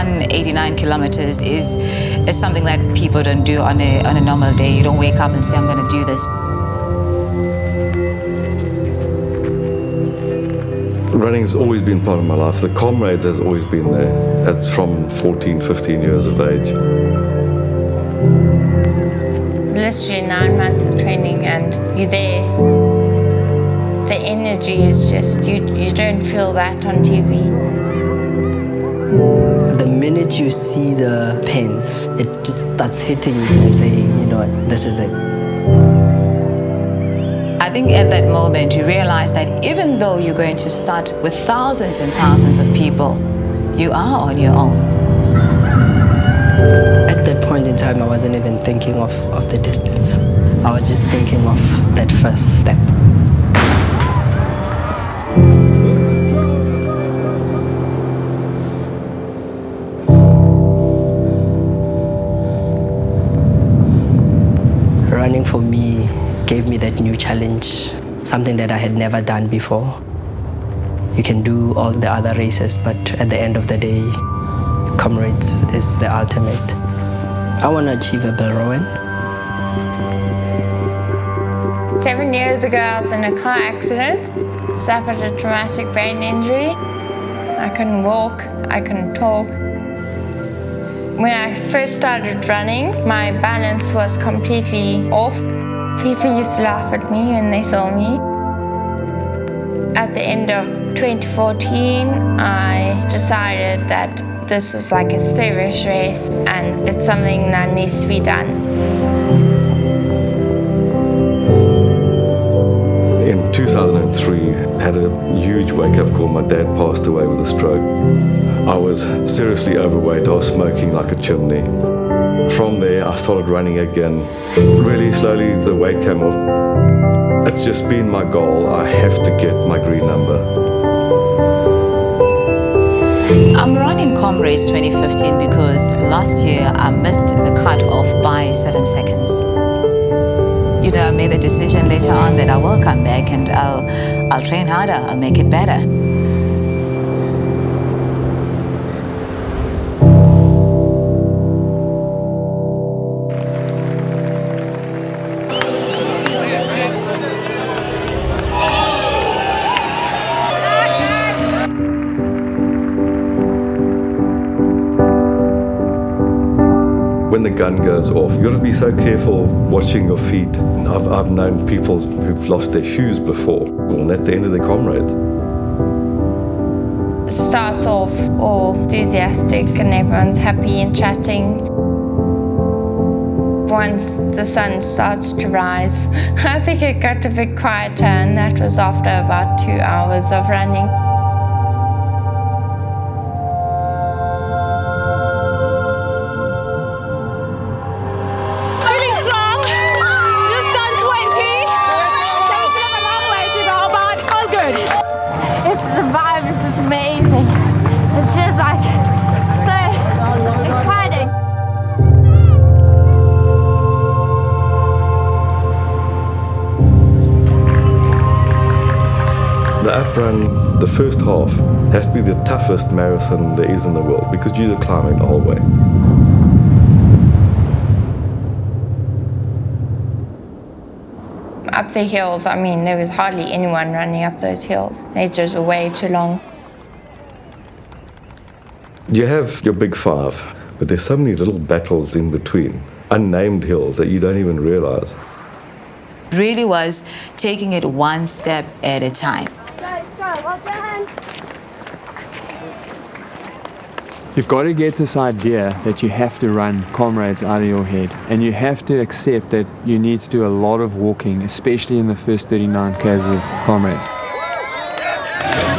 run 89 kilometers is something that people don't do on a normal day. You don't wake up and say, I'm going to do this. Running's always been part of my life. The Comrades has always been there. That's from 14, 15 years of age. Literally 9 months of training and you're there. The energy is just, you don't feel that on TV. The minute you see the pins, it just starts hitting you and saying, you know what, this is it. I think at that moment you realize that even though you're going to start with thousands and thousands of people, you are on your own. At that point in time, I wasn't even thinking of the distance. I was just thinking of that first step. Running for me gave me that new challenge, something that I had never done before. You can do all the other races, but at the end of the day, Comrades is the ultimate. I want to achieve a Bill Rowan. 7 years ago, I was in a car accident, suffered a traumatic brain injury. I couldn't walk, I couldn't talk. When I first started running, my balance was completely off. People used to laugh at me when they saw me. At the end of 2014, I decided that this was like a serious race and it's something that needs to be done. In 2003, I had a huge wake-up call. My dad passed away with a stroke. I was seriously overweight. I was smoking like a chimney. From there, I started running again. Really slowly, the weight came off. It's just been my goal. I have to get my green number. I'm running Comrades 2015 because last year I missed the cut-off by 7 seconds. You know, I made the decision later on that I will come back and I'll train harder, I'll make it better. When the gun goes off, you've got to be so careful watching your feet. I've known people who've lost their shoes before. Well, that's the end of their Comrades. It starts off all enthusiastic and everyone's happy and chatting. Once the sun starts to rise, I think it got a bit quieter, and that was after about 2 hours of running. The vibe is just amazing. It's just like so exciting. The uprun, the first half, has to be the toughest marathon there is in the world because you're climbing the whole way. Up the hills, I mean, there was hardly anyone running up those hills. They just were way too long. You have your big five, but there's so many little battles in between, unnamed hills that you don't even realize. It really was taking it one step at a time. Well done. You've got to get this idea that you have to run Comrades out of your head, and you have to accept that you need to do a lot of walking, especially in the first 39 k's of Comrades.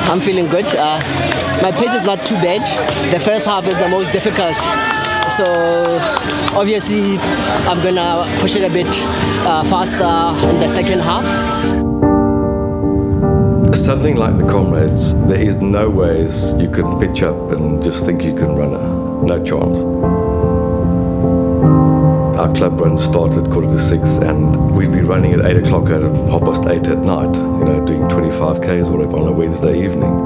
I'm feeling good. My pace is not too bad. The first half is the most difficult. So obviously I'm gonna push it a bit faster in the second half. Something like the Comrades, there is no ways you can pitch up and just think you can run it. No chance. Our club run starts at 6:15 and we'd be running at 8 o'clock at 8:30 at night, doing 25 k's or whatever on a Wednesday evening.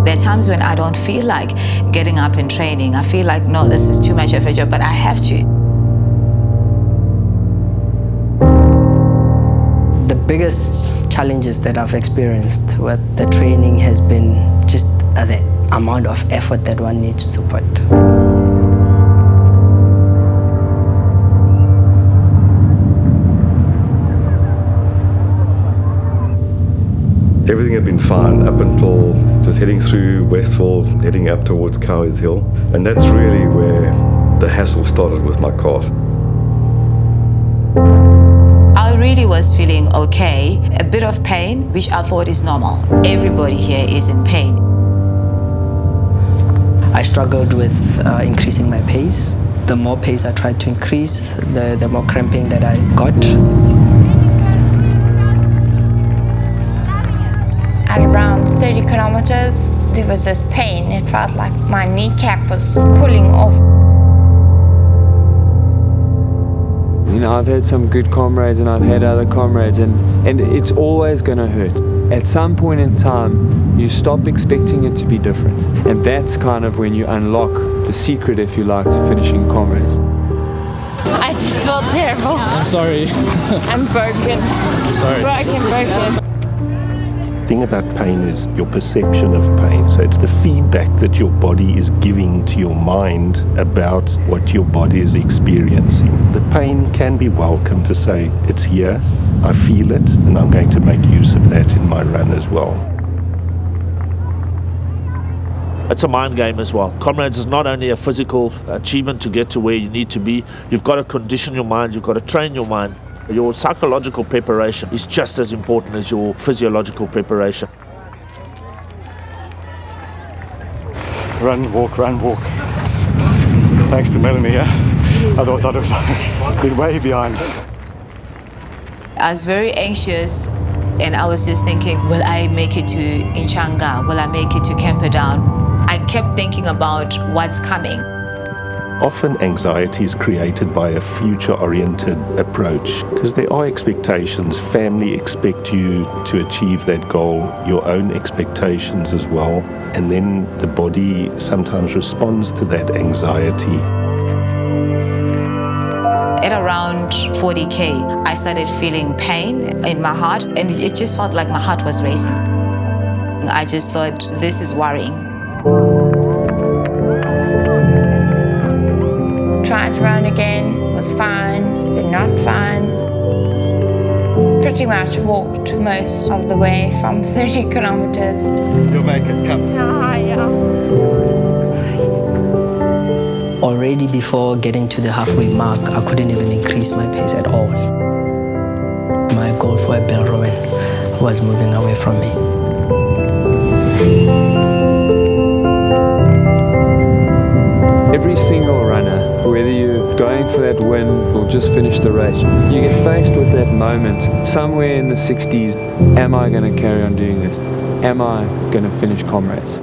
There are times when I don't feel like getting up and training. I feel like, no, this is too much of a job, but I have to. The biggest challenges that I've experienced with the training has been just the amount of effort that one needs to put. Everything had been fine up until just heading through Westville, heading up towards Cowie's Hill. And that's really where the hassle started with my calf. I really was feeling okay, a bit of pain, which I thought is normal. Everybody here is in pain. I struggled with increasing my pace. The more pace I tried to increase, the more cramping that I got. At around 30 kilometers, there was this pain. It felt like my kneecap was pulling off. You know, I've had some good comrades and I've had other comrades, and it's always going to hurt. At some point in time, you stop expecting it to be different. And that's kind of when you unlock the secret, if you like, to finishing Comrades. I just feel terrible. I'm sorry. I'm broken. Sorry. Broken. The thing about pain is your perception of pain. So it's the feedback that your body is giving to your mind about what your body is experiencing. The pain can be welcome to say, it's here, I feel it, and I'm going to make use of that in my run as well. It's a mind game as well. Comrades is not only a physical achievement to get to where you need to be, you've got to condition your mind, you've got to train your mind. Your psychological preparation is just as important as your physiological preparation. Run, walk, run, walk. Thanks to Melanie here. I thought I'd have been way behind. I was very anxious, and I was just thinking, will I make it to Inchanga? Will I make it to Camperdown? I kept thinking about what's coming. Often anxiety is created by a future-oriented approach because there are expectations. Family expect you to achieve that goal, your own expectations as well, and then the body sometimes responds to that anxiety. At around 40K, I started feeling pain in my heart, and it just felt like my heart was racing. I just thought, this is worrying. Tried to run again, was fine, then not fine. Pretty much walked most of the way from 30 kilometers. You'll make it, come. Already before getting to the halfway mark, I couldn't even increase my pace at all. My goal for a bell rowing was moving away from me. Every single runner, whether you're going for that win or just finish the race, you get faced with that moment somewhere in the 60s. Am I going to carry on doing this? Am I going to finish Comrades?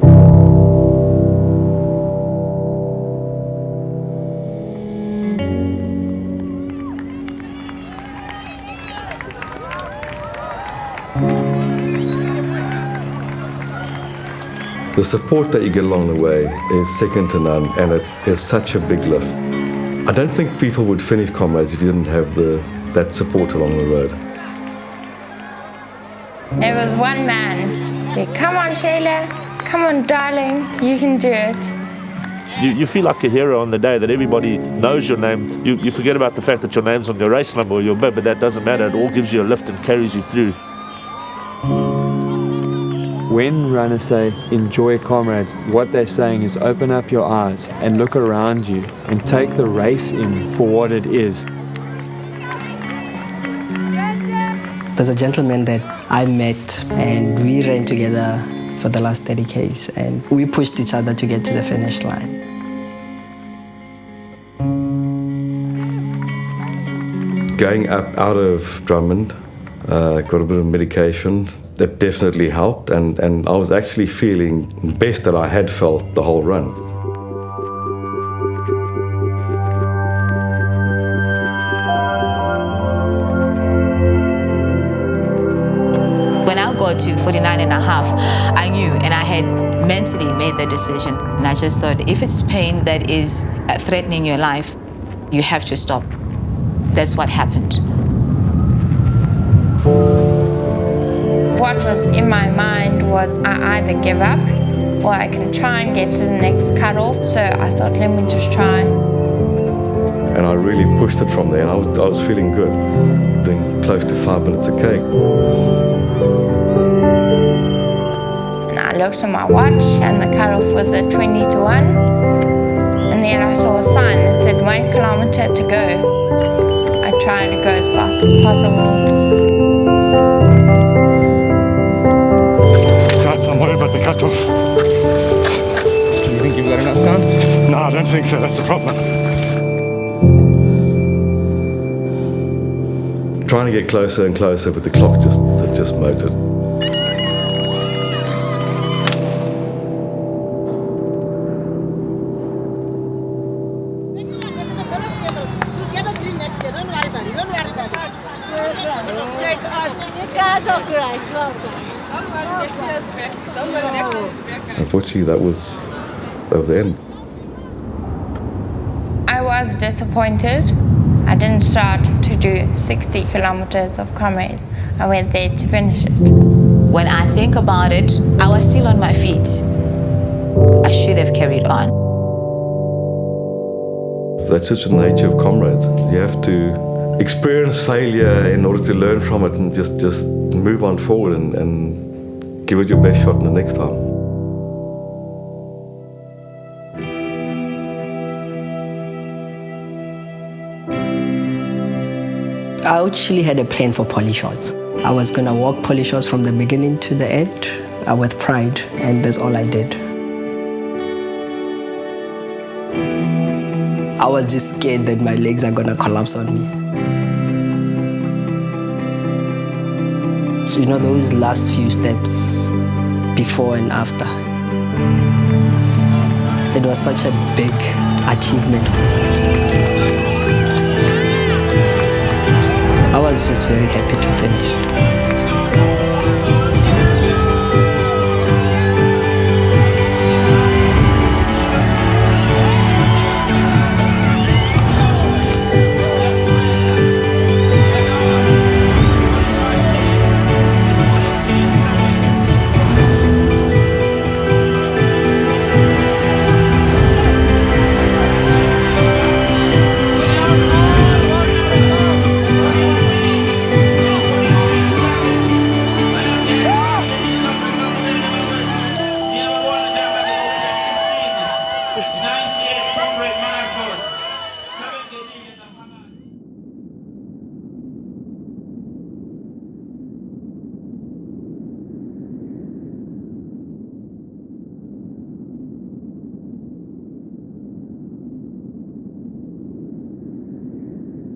The support that you get along the way is second to none, and it is such a big lift. I don't think people would finish Comrades if you didn't have that support along the road. There was one man who said, "Come on, Shayla, come on, darling, you can do it." You feel like a hero on the day that everybody knows your name. You forget about the fact that your name's on your race number or your bib, but that doesn't matter. It all gives you a lift and carries you through. When runners say, enjoy Comrades, what they're saying is open up your eyes and look around you and take the race in for what it is. There's a gentleman that I met and we ran together for the last 30 Ks and we pushed each other to get to the finish line. Going up out of Drummond, got a bit of medication. That definitely helped, and I was actually feeling best that I had felt the whole run. When I got to 49 and a half, I knew, and I had mentally made the decision. And I just thought, if it's pain that is threatening your life, you have to stop. That's what happened. What was in my mind was I either give up or I can try and get to the next cutoff. So I thought, let me just try. And I really pushed it from there, and I was feeling good, doing close to 5 minutes a cake. And I looked at my watch and the cutoff was at 20 to 1. And then I saw a sign that said 1 kilometer to go. I tried to go as fast as possible. I'm worried about the cutoff. Do you think you've got enough time? No, I don't think so. That's the problem. Trying to get closer and closer, but the clock just motored. Unfortunately, that was the end. I was disappointed. I didn't start to do 60 kilometers of Comrades. I went there to finish it. When I think about it, I was still on my feet. I should have carried on. That's just the nature of Comrades. You have to experience failure in order to learn from it and just move on forward and give it your best shot in the next time. I actually had a plan for Polyshots. I was gonna walk Polyshots from the beginning to the end with pride, and that's all I did. I was just scared that my legs are gonna collapse on me. So, you know, those last few steps, before and after, it was such a big achievement. I was just very happy to finish.